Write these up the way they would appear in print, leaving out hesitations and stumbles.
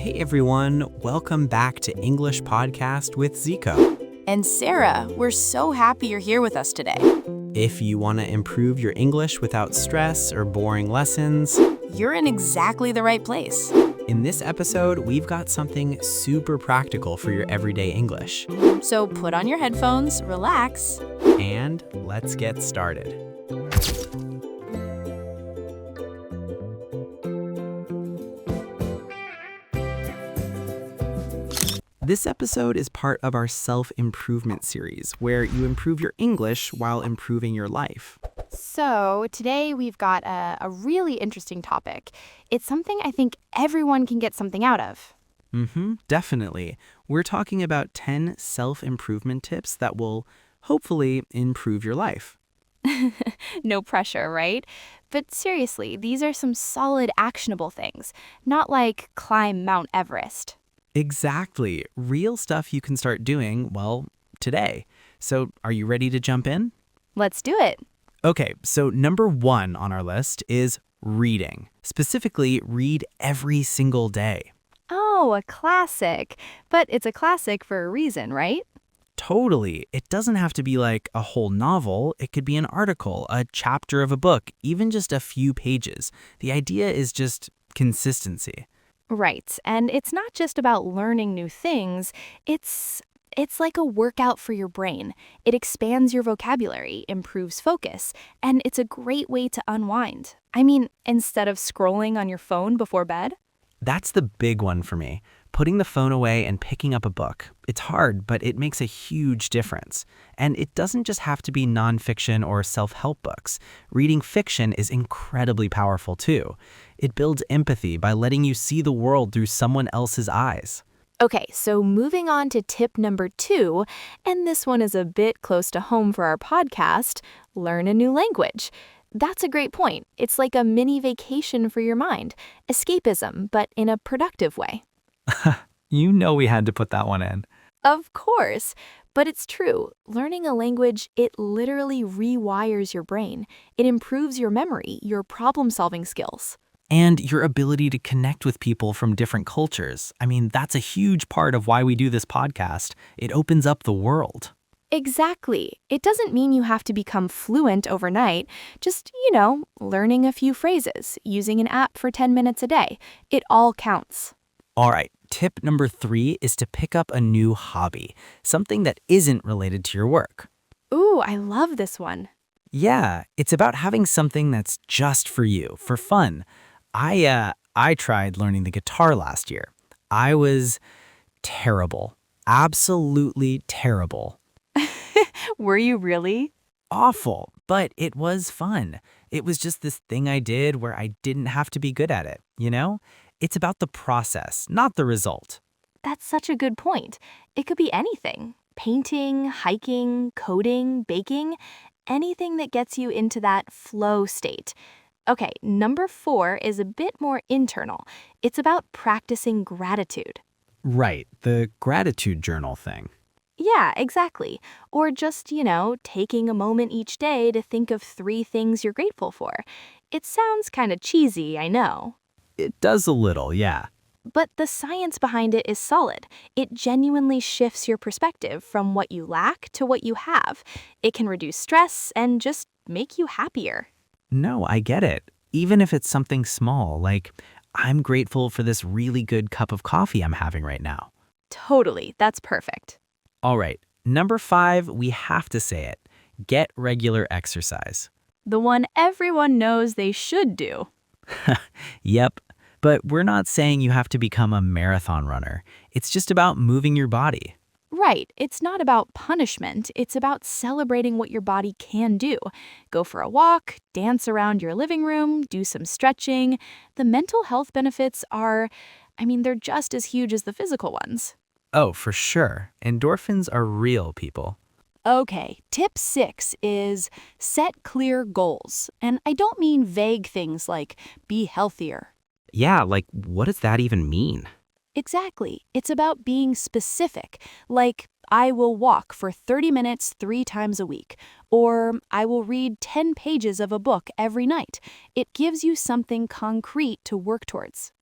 Hey everyone, welcome back to English Podcast with Ziko. And Sara, we're so happy you're here with us today. If you want to improve your English without stress or boring lessons, You're in exactly the right place. in this episode, we've got something super practical for your everyday English. So put on your headphones, relax. And let's get started. This episode is part of our self-improvement series, where you improve your English while improving your life. So today we've got a really interesting topic. It's something I think everyone can get something out of. Definitely. We're talking about 10 self-improvement tips that will hopefully improve your life. No pressure, right? But seriously, these are some solid actionable things, not like climb Mount Everest. Exactly. Real stuff you can start doing, well, today. So are you ready to jump in? Let's do it. Okay, so number 1 on our list is reading. Specifically, read every single day. Oh, a classic. But it's a classic for a reason, right? Totally. It doesn't have to be like a whole novel. It could be an article, a chapter of a book, even just a few pages. The idea is just consistency. Right. And it's not just about learning new things. It's like a workout for your brain. It expands your vocabulary, improves focus, and it's a great way to unwind. I mean, instead of scrolling on your phone before bed. That's the big one for me. Putting the phone away and picking up a book. It's hard, but it makes a huge difference. And it doesn't just have to be nonfiction or self-help books. Reading fiction is incredibly powerful too. It builds empathy by letting you see the world through someone else's eyes. Okay, so moving on to tip number 2, and this one is a bit close to home for our podcast, learn a new language. That's a great point. It's like a mini vacation for your mind, escapism, but in a productive way. You know we had to put that one in. Of course, but it's true. Learning a language, it literally rewires your brain. It improves your memory, your problem-solving skills. And your ability to connect with people from different cultures. I mean, that's a huge part of why we do this podcast. It opens up the world. Exactly. It doesn't mean you have to become fluent overnight. Just, learning a few phrases, using an app for 10 minutes a day. It all counts. All right, tip number 3 is to pick up a new hobby, something that isn't related to your work. Ooh, I love this one. Yeah, it's about having something that's just for you, for fun. I tried learning the guitar last year. I was terrible, absolutely terrible. Were you really? Awful, but it was fun. It was just this thing I did where I didn't have to be good at it, you know? It's about the process, not the result. That's such a good point. It could be anything. Painting, hiking, coding, baking, anything that gets you into that flow state. Okay, number 4 is a bit more internal. It's about practicing gratitude. Right, the gratitude journal thing. Yeah, exactly. Or just, taking a moment each day to think of 3 things you're grateful for. It sounds kind of cheesy, I know. It does a little, yeah. But the science behind it is solid. It genuinely shifts your perspective from what you lack to what you have. It can reduce stress and just make you happier. No, I get it. Even if it's something small, like I'm grateful for this really good cup of coffee I'm having right now. Totally, that's perfect. All right, number 5, we have to say it. Get regular exercise. The one everyone knows they should do. Yep, but we're not saying you have to become a marathon runner. It's just about moving your body. Right, it's not about punishment. It's about celebrating what your body can do. Go for a walk, dance around your living room, do some stretching. The mental health benefits they're just as huge as the physical ones. Oh, for sure. Endorphins are real, people. Okay, tip 6 is set clear goals. And I don't mean vague things like be healthier. Yeah, like what does that even mean? Exactly. It's about being specific, like I will walk for 30 minutes 3 times a week, or I will read 10 pages of a book every night. It gives you something concrete to work towards.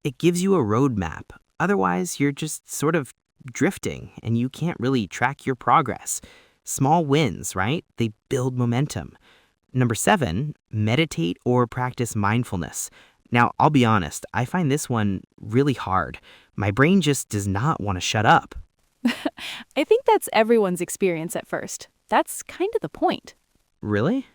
It gives you a roadmap, Otherwise, you're just sort of drifting and you can't really track your progress. Small wins, right? They build momentum. Number 7, meditate or practice mindfulness. Now, I'll be honest, I find this one really hard. My brain just does not want to shut up. I think that's everyone's experience at first. That's kind of the point. Really?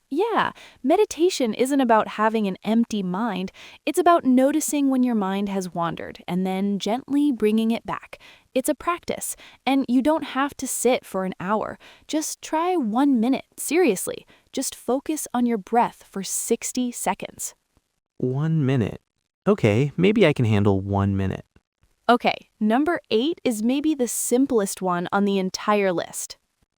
Yeah, meditation isn't about having an empty mind. It's about noticing when your mind has wandered and then gently bringing it back. It's a practice, and you don't have to sit for an hour. Just try 1 minute, seriously. Just focus on your breath for 60 seconds. 1 minute. Okay, maybe I can handle 1 minute. Okay, number 8 is maybe the simplest one on the entire list.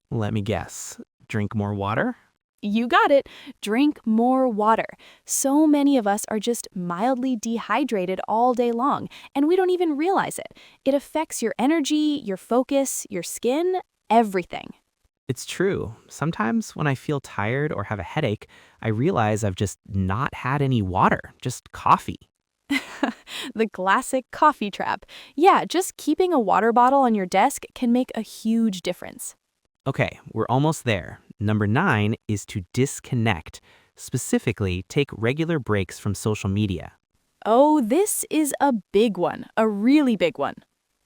Let me guess. Drink more water? You got it. Drink more water. So many of us are just mildly dehydrated all day long, and we don't even realize it. It affects your energy, your focus, your skin, everything. It's true. Sometimes when I feel tired or have a headache, I realize I've just not had any water, just coffee. The classic coffee trap. Yeah, just keeping a water bottle on your desk can make a huge difference. Okay, we're almost there. Number 9 is to disconnect. Specifically, take regular breaks from social media. Oh, this is a big one, a really big one.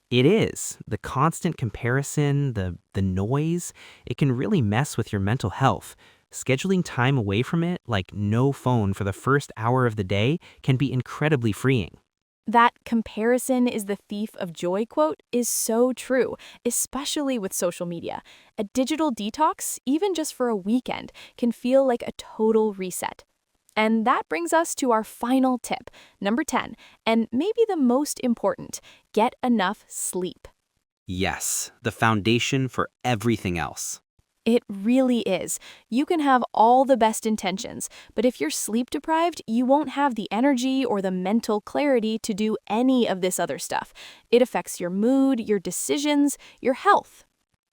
It is. The constant comparison, the noise, it can really mess with your mental health. Scheduling time away from it, like no phone for the first hour of the day, can be incredibly freeing. That comparison is the thief of joy quote is so true, especially with social media. A digital detox, even just for a weekend, can feel like a total reset. And that brings us to our final tip, number 10, and maybe the most important, get enough sleep. Yes, the foundation for everything else. It really is. You can have all the best intentions, but if you're sleep deprived, you won't have the energy or the mental clarity to do any of this other stuff. It affects your mood, your decisions, your health.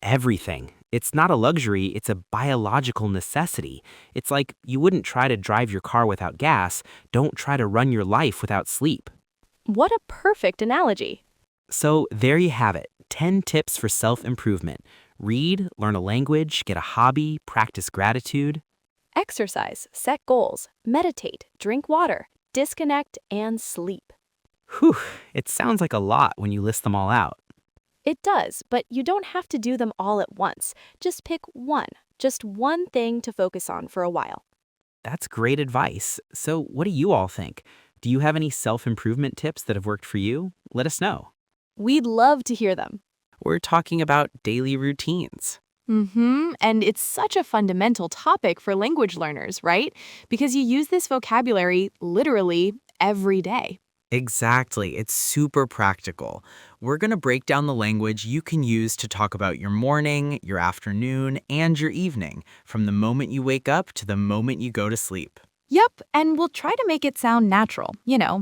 Everything. It's not a luxury, it's a biological necessity. It's like you wouldn't try to drive your car without gas, don't try to run your life without sleep. What a perfect analogy. So there you have it, 10 tips for self-improvement. Read, learn a language, get a hobby, practice gratitude. Exercise, set goals, meditate, drink water, disconnect, and sleep. Whew, it sounds like a lot when you list them all out. It does, but you don't have to do them all at once. Just pick one, just one thing to focus on for a while. That's great advice. So what do you all think? Do you have any self-improvement tips that have worked for you? Let us know. We'd love to hear them. We're talking about daily routines. And it's such a fundamental topic for language learners, right? Because you use this vocabulary literally every day. Exactly. It's super practical. We're going to break down the language you can use to talk about your morning, your afternoon, and your evening, from the moment you wake up to the moment you go to sleep. Yep, and we'll try to make it sound natural,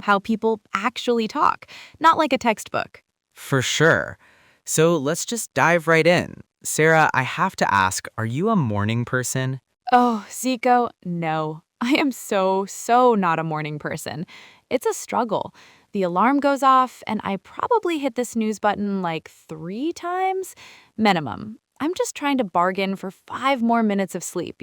how people actually talk, not like a textbook. For sure. So let's just dive right in. Sarah, I have to ask, are you a morning person? Oh, Ziko, no. I am so not a morning person. It's a struggle. The alarm goes off, and I probably hit the snooze button like 3 times minimum. I'm just trying to bargain for 5 more minutes of sleep.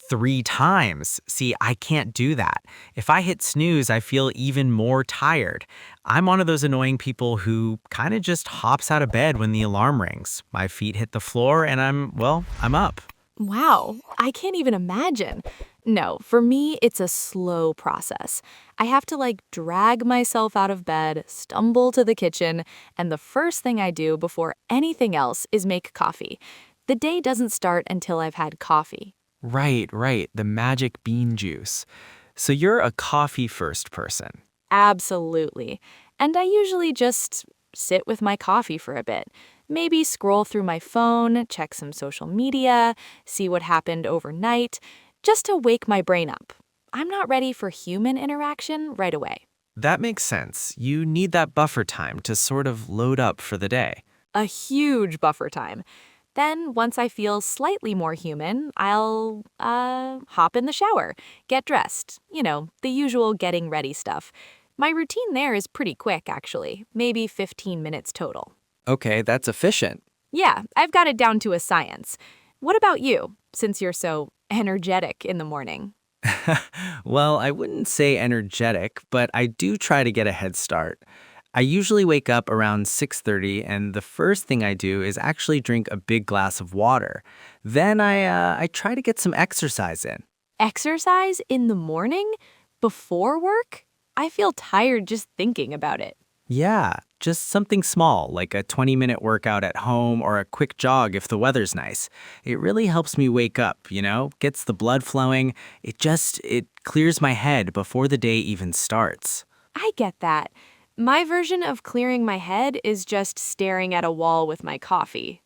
3 times. See, I can't do that. If I hit snooze, I feel even more tired. I'm one of those annoying people who kind of just hops out of bed when the alarm rings. My feet hit the floor and I'm up. Wow, I can't even imagine. No, for me, it's a slow process. I have to drag myself out of bed, stumble to the kitchen, and the first thing I do before anything else is make coffee. The day doesn't start until I've had coffee. Right. The magic bean juice. So you're a coffee first person. Absolutely. And I usually just sit with my coffee for a bit. Maybe scroll through my phone, check some social media, see what happened overnight, just to wake my brain up. I'm not ready for human interaction right away. That makes sense. You need that buffer time to sort of load up for the day. A huge buffer time. Then, once I feel slightly more human, I'll, hop in the shower, get dressed. The usual getting ready stuff. My routine there is pretty quick, actually, maybe 15 minutes total. Okay, that's efficient. Yeah, I've got it down to a science. What about you, since you're so energetic in the morning? Well, I wouldn't say energetic, but I do try to get a head start. I usually wake up around 6:30 and the first thing I do is actually drink a big glass of water. Then I try to get some exercise in. Exercise in the morning? Before work? I feel tired just thinking about it. Yeah, just something small like a 20-minute workout at home or a quick jog if the weather's nice. It really helps me wake up, gets the blood flowing. It clears my head before the day even starts. I get that. My version of clearing my head is just staring at a wall with my coffee.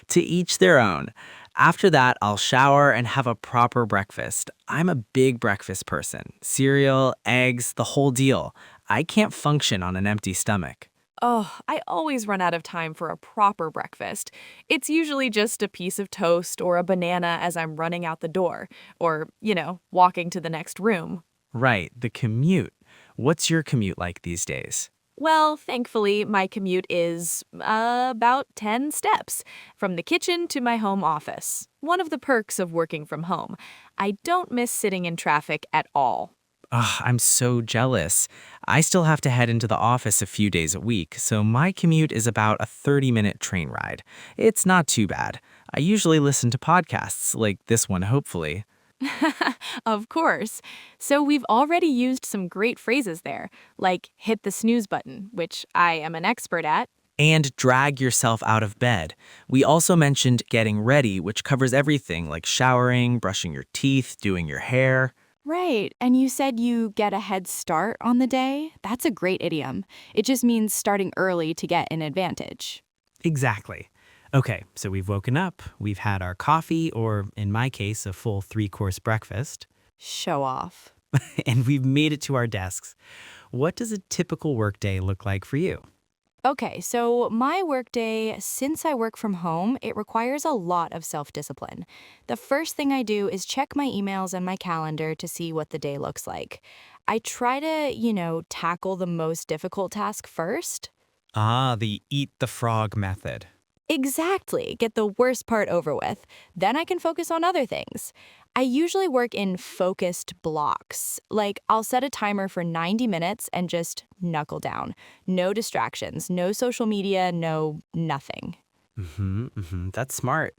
To each their own. After that, I'll shower and have a proper breakfast. I'm a big breakfast person. Cereal, eggs, the whole deal. I can't function on an empty stomach. Oh, I always run out of time for a proper breakfast. It's usually just a piece of toast or a banana as I'm running out the door, or, walking to the next room. Right, the commute. What's your commute like these days? Well, thankfully, my commute is about 10 steps from the kitchen to my home office. One of the perks of working from home. I don't miss sitting in traffic at all. Ugh, I'm so jealous. I still have to head into the office a few days a week, so my commute is about a 30-minute train ride. It's not too bad. I usually listen to podcasts, like this one, hopefully. Of course. So we've already used some great phrases there, like hit the snooze button, which I am an expert at. And drag yourself out of bed. We also mentioned getting ready, which covers everything like showering, brushing your teeth, doing your hair. Right. And you said you get a head start on the day? That's a great idiom. It just means starting early to get an advantage. Exactly. Okay, so we've woken up, we've had our coffee, or in my case, a full 3-course breakfast, Show off. and we've made it to our desks. What does a typical workday look like for you? Okay, so my workday, since I work from home, it requires a lot of self-discipline. The first thing I do is check my emails and my calendar to see what the day looks like. I try to, tackle the most difficult task first. Ah, the eat the frog method. Exactly. Get the worst part over with. Then I can focus on other things. I usually work in focused blocks. Like, I'll set a timer for 90 minutes and just knuckle down. No distractions, no social media, no nothing. That's smart.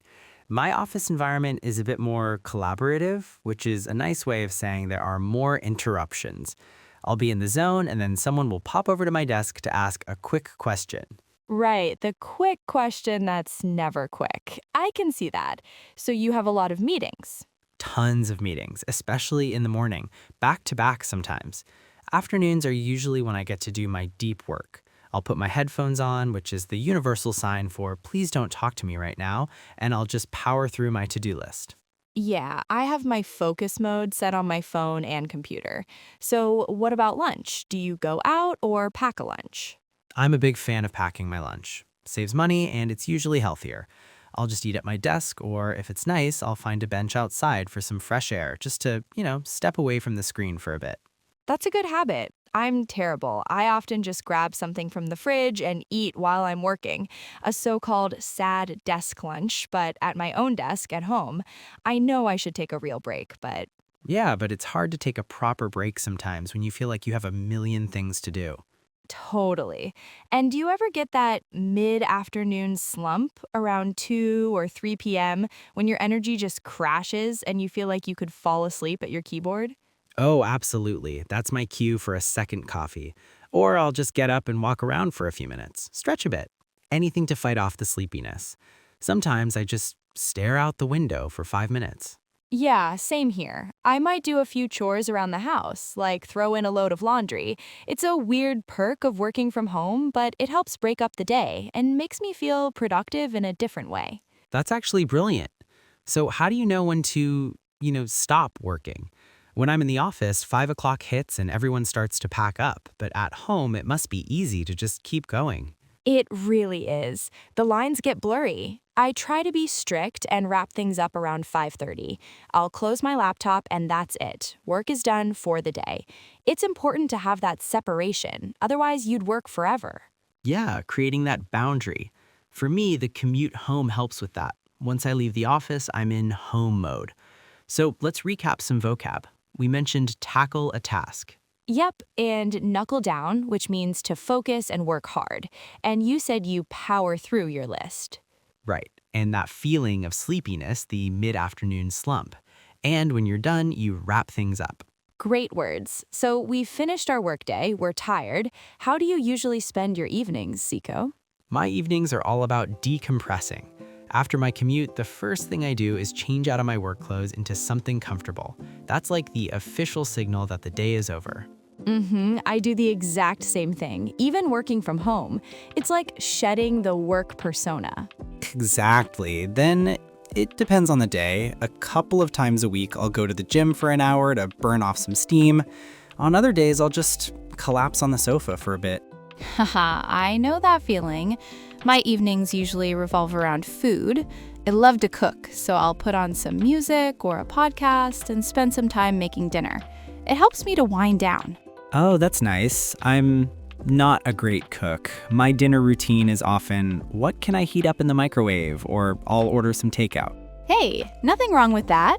My office environment is a bit more collaborative, which is a nice way of saying there are more interruptions. I'll be in the zone, and then someone will pop over to my desk to ask a quick question. Right, the quick question that's never quick. I can see that. So you have a lot of meetings. Tons of meetings, especially in the morning, back to back sometimes. Afternoons are usually when I get to do my deep work. I'll put my headphones on, which is the universal sign for please don't talk to me right now, and I'll just power through my to-do list. Yeah, I have my focus mode set on my phone and computer. So what about lunch? Do you go out or pack a lunch? I'm a big fan of packing my lunch. Saves money and it's usually healthier. I'll just eat at my desk, or if it's nice, I'll find a bench outside for some fresh air, just to, step away from the screen for a bit. That's a good habit. I'm terrible. I often just grab something from the fridge and eat while I'm working, a so-called sad desk lunch, but at my own desk at home. I know I should take a real break, but Yeah, but it's hard to take a proper break sometimes when you feel like you have a million things to do. totally. And do you ever get that mid-afternoon slump around 2 or 3 p.m. when your energy just crashes and you feel like you could fall asleep at your keyboard? Oh, absolutely. That's my cue for a second coffee. Or I'll just get up and walk around for a few minutes, stretch a bit. Anything to fight off the sleepiness. Sometimes I just stare out the window for 5 minutes. Yeah, same here. I might do a few chores around the house, like throw in a load of laundry. It's a weird perk of working from home, but it helps break up the day and makes me feel productive in a different way. That's actually brilliant. So how do you know when to, stop working? When I'm in the office, 5 o'clock hits and everyone starts to pack up. But at home, it must be easy to just keep going. It really is. The lines get blurry. I try to be strict and wrap things up around 5:30. I'll close my laptop and that's it. Work is done for the day. It's important to have that separation, otherwise you'd work forever. Yeah, creating that boundary. For me, the commute home helps with that. Once I leave the office, I'm in home mode. So let's recap some vocab. We mentioned tackle a task. Yep, and knuckle down, which means to focus and work hard. And you said you power through your list. Right, and that feeling of sleepiness, the mid-afternoon slump. And when you're done, you wrap things up. Great words. So we've finished our workday, we're tired. How do you usually spend your evenings, Ziko? My evenings are all about decompressing. After my commute, the first thing I do is change out of my work clothes into something comfortable. That's like the official signal that the day is over. I do the exact same thing, even working from home. It's like shedding the work persona. Exactly. Then it depends on the day. A couple of times a week, I'll go to the gym for an hour to burn off some steam. On other days, I'll just collapse on the sofa for a bit. Haha, I know that feeling. My evenings usually revolve around food. I love to cook, so I'll put on some music or a podcast and spend some time making dinner. It helps me to wind down. Oh, that's nice. I'm not a great cook. My dinner routine is often, what can I heat up in the microwave? Or I'll order some takeout. Hey, nothing wrong with that.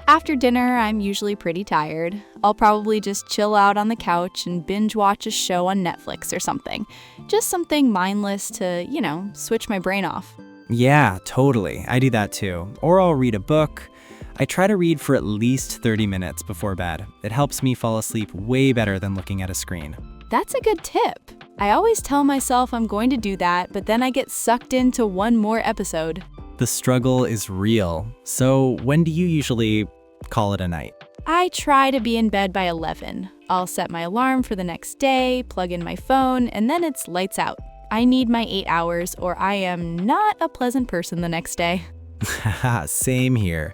After dinner, I'm usually pretty tired. I'll probably just chill out on the couch and binge watch a show on Netflix or something. Just something mindless to, switch my brain off. Yeah, totally. I do that too. Or I'll read a book. I try to read for at least 30 minutes before bed. It helps me fall asleep way better than looking at a screen. That's a good tip. I always tell myself I'm going to do that, but then I get sucked into one more episode. The struggle is real. So when do you usually call it a night? I try to be in bed by 11. I'll set my alarm for the next day, plug in my phone, and then it's lights out. I need my 8 hours or I am not a pleasant person the next day. Haha, same here.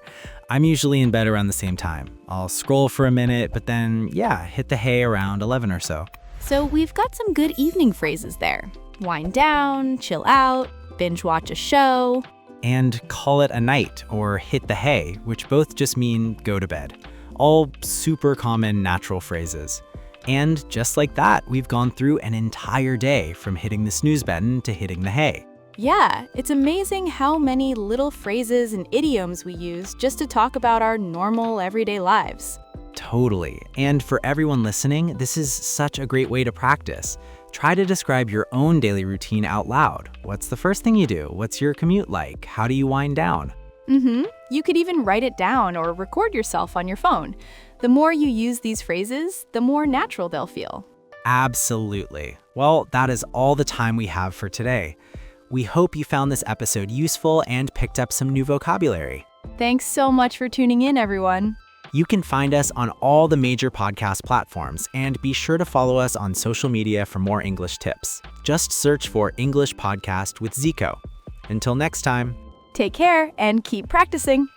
I'm usually in bed around the same time. I'll scroll for a minute, but then, hit the hay around 11 or so. So we've got some good evening phrases there. Wind down, chill out, binge watch a show. And call it a night or hit the hay, which both just mean go to bed. All super common natural phrases. And just like that, we've gone through an entire day from hitting the snooze button to hitting the hay. Yeah, it's amazing how many little phrases and idioms we use just to talk about our normal everyday lives. Totally. And for everyone listening, this is such a great way to practice. Try to describe your own daily routine out loud. What's the first thing you do? What's your commute like? How do you wind down? You could even write it down or record yourself on your phone. The more you use these phrases, the more natural they'll feel. Absolutely. Well, that is all the time we have for today. We hope you found this episode useful and picked up some new vocabulary. Thanks so much for tuning in, everyone. You can find us on all the major podcast platforms and be sure to follow us on social media for more English tips. Just search for English Podcast with Ziko. Until next time. Take care and keep practicing.